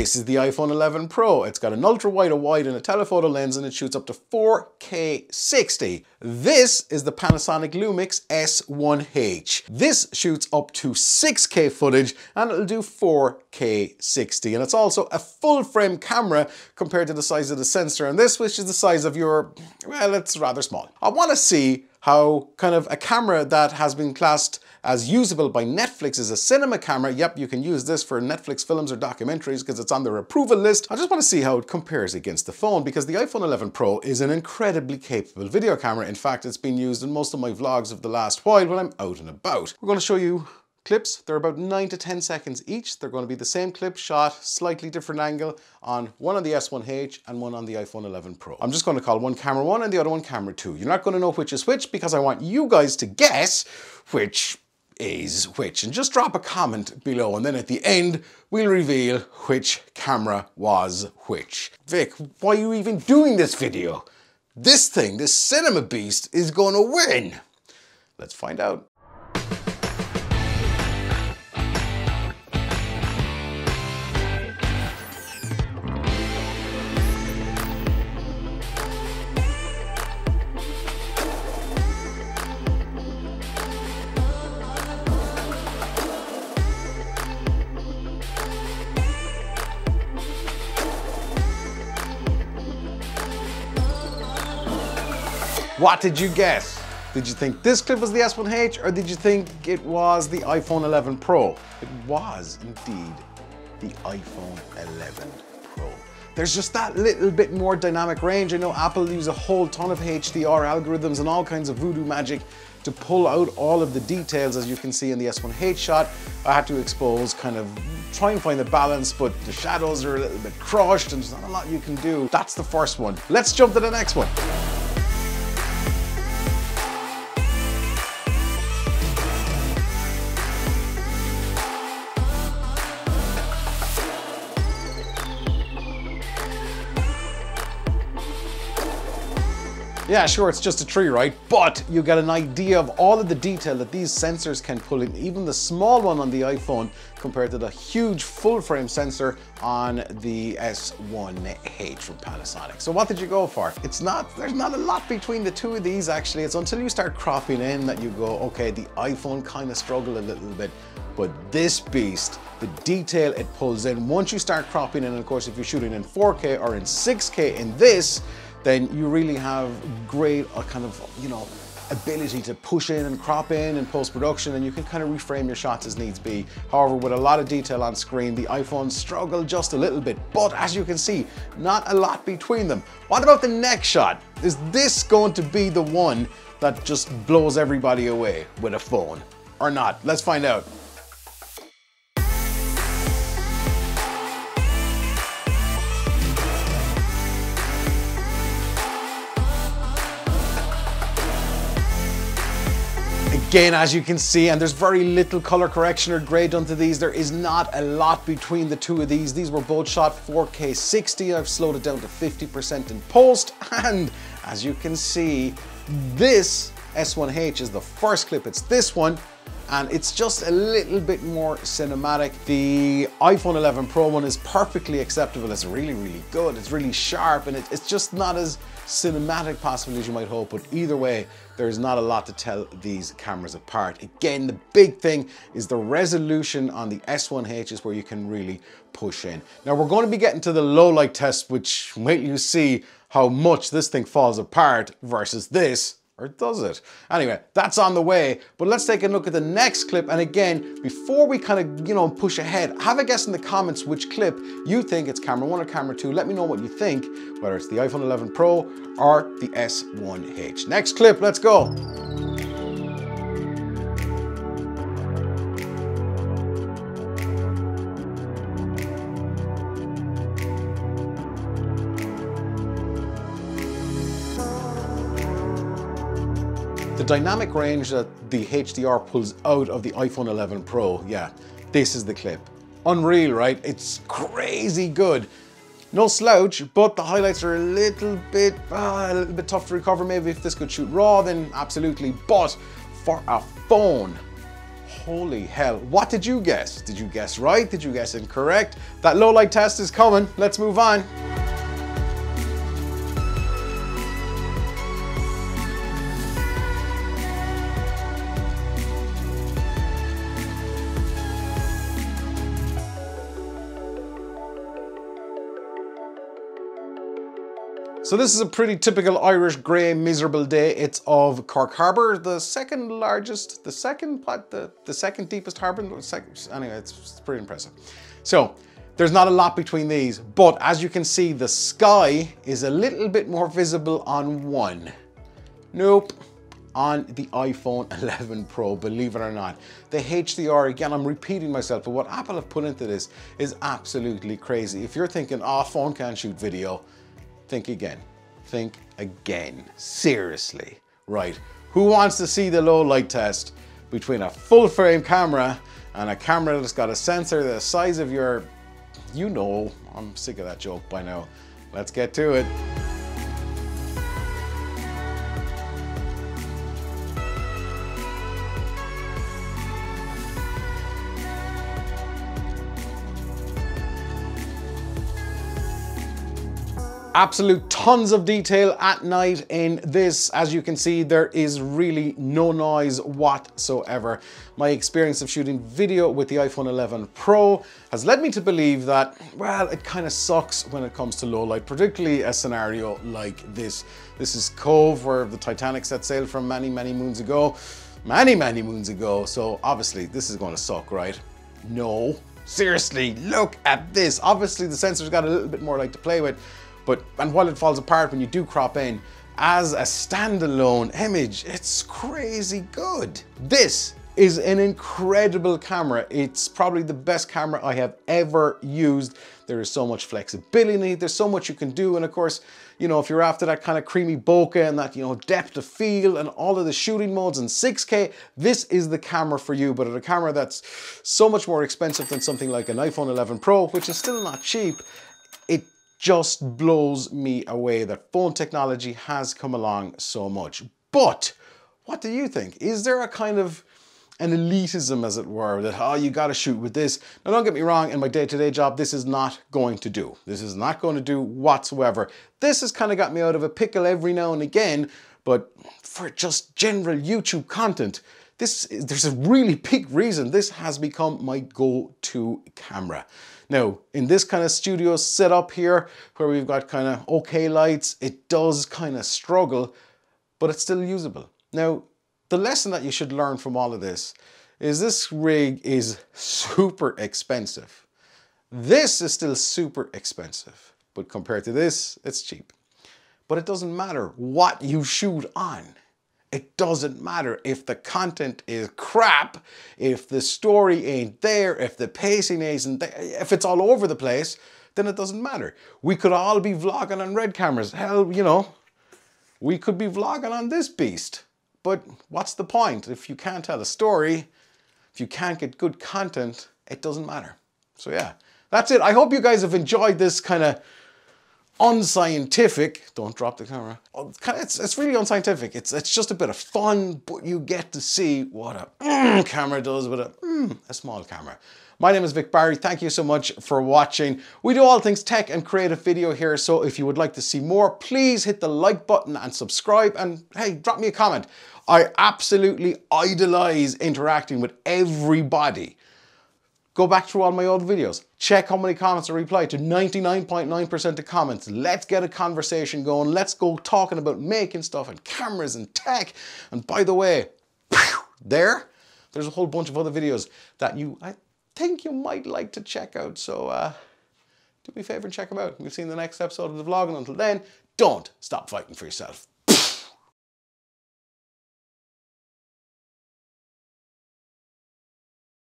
This is the iPhone 11 Pro. It's got an ultra wide a wide and a telephoto lens, and it shoots up to 4K 60. This is the Panasonic Lumix S1H. This shoots up to 6K footage and it'll do 4K 60. And it's also a full frame camera compared to the size of the sensor on this, which is the size of your, well, it's rather small. I want to see how kind of a camera that has been classed as usable by Netflix as a cinema camera. Yep, you can use this for Netflix films or documentaries because it's on their approval list. I just want to see how it compares against the phone, because the iPhone 11 Pro is an incredibly capable video camera. In fact, it's been used in most of my vlogs of the last while when I'm out and about. We're going to show you clips. They're about 9 to 10 seconds each. They're going to be the same clip shot, slightly different angle on one on the S1H and one on the iPhone 11 Pro. I'm just going to call one camera 1 and the other one camera 2. You're not going to know which is which because I want you guys to guess which is which, and just drop a comment below, and then at the end we'll reveal which camera was which. Vic, why are you even doing this video? This thing, this cinema beast, is going to win. Let's find out. What did you guess? Did you think this clip was the S1H, or did you think it was the iPhone 11 Pro? It was indeed the iPhone 11 Pro. There's just that little bit more dynamic range. I know Apple use a whole ton of HDR algorithms and all kinds of voodoo magic to pull out all of the details, as you can see in the S1H shot. I had to expose, kind of try and find the balance, but the shadows are a little bit crushed and there's not a lot you can do. That's the first one. Let's jump to the next one. Yeah, sure, it's just a tree, right? But you get an idea of all of the detail that these sensors can pull in, even the small one on the iPhone compared to the huge full frame sensor on the S1H from Panasonic. So what did you go for? There's not a lot between the two of these actually. It's until you start cropping in that you go, okay, the iPhone kind of struggled a little bit, but this beast, the detail it pulls in, once you start cropping in, and of course if you're shooting in 4K or in 6K in this, then you really have great kind of, you know, ability to push in and crop in post-production, and you can kind of reframe your shots as needs be. However, with a lot of detail on screen, the iPhone struggled just a little bit, but as you can see, not a lot between them. What about the next shot? Is this going to be the one that just blows everybody away with a phone or not? Let's find out. Again, as you can see, and there's very little color correction or grade done to these, there is not a lot between the two of these. These were both shot 4K 60. I've slowed it down to 50% in post, and as you can see, this S1H is the first clip. It's this one, and it's just a little bit more cinematic. The iPhone 11 Pro one is perfectly acceptable. It's really, really good. It's really sharp, and it's just not as cinematic possibly as you might hope, but either way, there's not a lot to tell these cameras apart. Again, the big thing is the resolution on the S1H is where you can really push in. Now we're going to be getting to the low light test, which wait till you see how much this thing falls apart versus this. Or does it? Anyway, that's on the way, but let's take a look at the next clip. And again, before we kind of, you know, push ahead, have a guess in the comments which clip you think it's camera 1 or camera 2. Let me know what you think, whether it's the iPhone 11 Pro or the S1H. Next clip, let's go. The dynamic range that the HDR pulls out of the iPhone 11 Pro, yeah, this is the clip. Unreal, right? It's crazy good. No slouch, but the highlights are a little bit tough to recover. Maybe if this could shoot RAW, then absolutely. But for a phone, Holy hell, what did you guess? Did you guess right? Did you guess incorrect? That low light test is coming. Let's move on. So this is a pretty typical Irish grey miserable day. It's of Cork Harbour, the second largest, the second deepest harbour. Anyway, it's pretty impressive. So there's not a lot between these, but as you can see, the sky is a little bit more visible on one. Nope. On the iPhone 11 Pro, believe it or not. The HDR, again, I'm repeating myself, but what Apple have put into this is absolutely crazy. If you're thinking, oh, phone can't shoot video, think again. Think again. Seriously. Right. Who wants to see the low light test between a full frame camera and a camera that's got a sensor the size of your... You know, I'm sick of that joke by now. Let's get to it. Absolute tons of detail at night in this. As you can see, there is really no noise whatsoever. My experience of shooting video with the iPhone 11 Pro has led me to believe that, well, it kind of sucks when it comes to low light, particularly a scenario like this. This is Cove, where the Titanic set sail from many, many moons ago. Many, many moons ago. So obviously this is going to suck, right? No. Seriously, look at this. Obviously the sensor's got a little bit more light to play with. And while it falls apart when you do crop in, as a standalone image, it's crazy good. This is an incredible camera. It's probably the best camera I have ever used. There is so much flexibility, there's so much you can do, and of course, you know, if you're after that kind of creamy bokeh and that, you know, depth of field and all of the shooting modes and 6K, this is the camera for you. But at a camera that's so much more expensive than something like an iPhone 11 Pro, which is still not cheap, it just blows me away that phone technology has come along so much. But what do you think? Is there a kind of an elitism, as it were, that, oh, you got to shoot with this? Now, don't get me wrong, in my day-to-day job, this is not going to do. This is not going to do whatsoever. This has kind of got me out of a pickle every now and again, but for just general YouTube content, there's a really big reason this has become my go-to camera. Now, in this kind of studio setup here, where we've got kind of okay lights, it does kind of struggle, but it's still usable. Now, the lesson that you should learn from all of this is this rig is super expensive. This is still super expensive, but compared to this, it's cheap. But it doesn't matter what you shoot on. It doesn't matter if the content is crap, if the story ain't there, if the pacing isn't there, if it's all over the place, then it doesn't matter. We could all be vlogging on red cameras. Hell, you know, we could be vlogging on this beast. But what's the point? If you can't tell a story, if you can't get good content, it doesn't matter. So yeah, that's it. I hope you guys have enjoyed this kind of unscientific, don't drop the camera, it's really unscientific, it's just a bit of fun, but you get to see what a camera does with a small camera. My name is Vic Barry, thank you so much for watching. We do all things tech and creative video here, so if you would like to see more, please hit the like button and subscribe, and hey, drop me a comment. I absolutely idolize interacting with everybody. Go back through all my old videos. Check how many comments I replied to. 99.9% of comments. Let's get a conversation going. Let's go talking about making stuff and cameras and tech. And by the way, there's a whole bunch of other videos that I think you might like to check out. So do me a favor and check them out. We'll see you in the next episode of the vlog. And until then, don't stop fighting for yourself.